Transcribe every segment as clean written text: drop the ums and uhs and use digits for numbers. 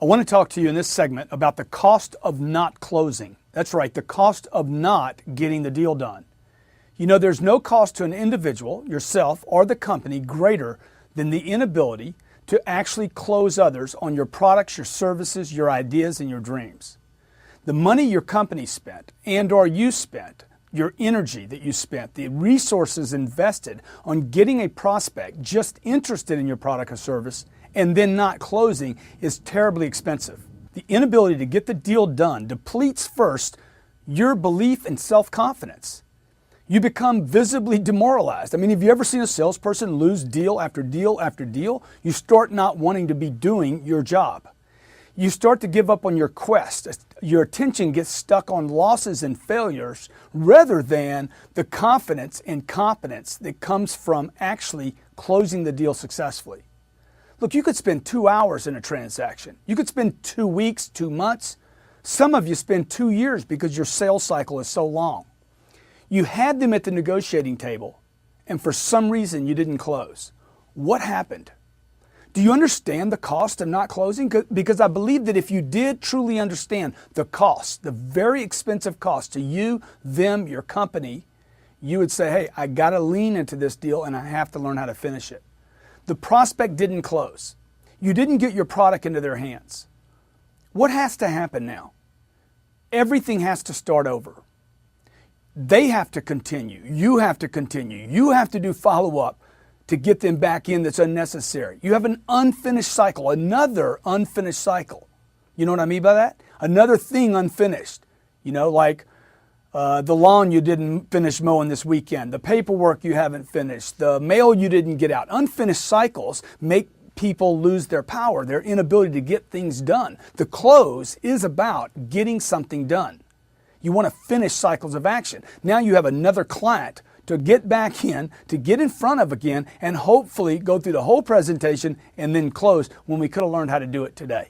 I want to talk to you in this segment about the cost of not closing. That's right, the cost of not getting the deal done. You know, there's no cost to an individual, yourself, or the company greater than the inability to actually close others on your products, your services, your ideas, and your dreams. The money your company spent and/or you spent, your energy that you spent, the resources invested on getting a prospect just interested in your product or service and then not closing is terribly expensive. The inability to get the deal done depletes first your belief and self-confidence. You become visibly demoralized. I mean, have you ever seen a salesperson lose deal after deal after deal? You start not wanting to be doing your job. You start to give up on your quest. Your attention gets stuck on losses and failures rather than the confidence and competence that comes from actually closing the deal successfully. Look, you could spend 2 hours in a transaction. You could spend 2 weeks, 2 months. Some of you spend 2 years because your sales cycle is so long. You had them at the negotiating table, and for some reason you didn't close. What happened? Do you understand the cost of not closing? Because I believe that if you did truly understand the cost, the very expensive cost to you, them, your company, you would say, hey, I got to lean into this deal and I have to learn how to finish it. The prospect didn't close. You didn't get your product into their hands. What has to happen now? Everything has to start over. They have to continue. You have to continue. You have to do follow-up to get them back in that's unnecessary. You have an unfinished cycle, another unfinished cycle. You know what I mean by that? Another thing unfinished. You know, like the lawn you didn't finish mowing this weekend, the paperwork you haven't finished, the mail you didn't get out. Unfinished cycles make people lose their power, their inability to get things done. The close is about getting something done. You want to finish cycles of action. Now you have another client to get back in, to get in front of again, and hopefully go through the whole presentation and then close when we could have learned how to do it today.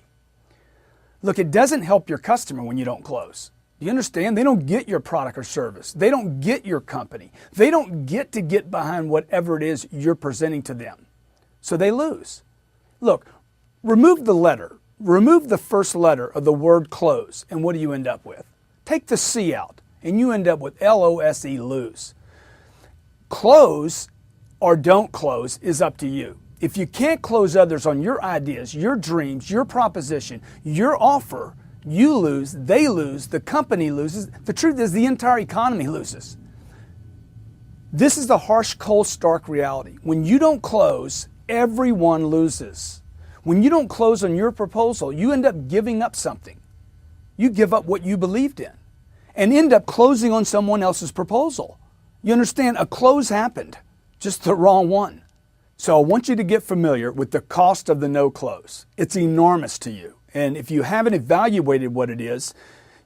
Look, it doesn't help your customer when you don't close. Do you understand? They don't get your product or service. They don't get your company. They don't get to get behind whatever it is you're presenting to them. So they lose. Look, remove the letter. Remove the first letter of the word close, and what do you end up with? Take the C out, and you end up with L-O-S-E, lose. Close or don't close is up to you. If you can't close others on your ideas, your dreams, your proposition, your offer, you lose, they lose, the company loses. The truth is the entire economy loses. This is the harsh, cold, stark reality. When you don't close, everyone loses. When you don't close on your proposal, you end up giving up something. You give up what you believed in and end up closing on someone else's proposal. You understand? A close happened, just the wrong one. So I want you to get familiar with the cost of the no close. It's enormous to you. And if you haven't evaluated what it is,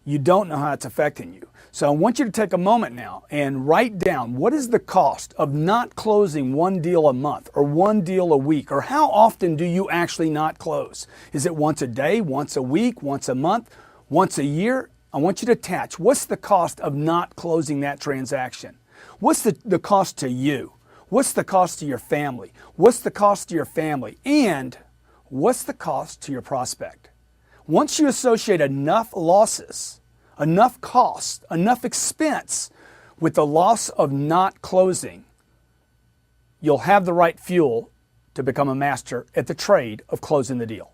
you don't know how it's affecting you. So I want you to take a moment now and write down what is the cost of not closing one deal a month or one deal a week, or how often do you actually not close? Is it once a day, once a week, once a month, once a year? I want you to attach what's the cost of not closing that transaction? What's the cost to you? What's the cost to your family? What's the cost to your family? And what's the cost to your prospect? Once you associate enough losses, enough cost, enough expense with the loss of not closing, you'll have the right fuel to become a master at the trade of closing the deal.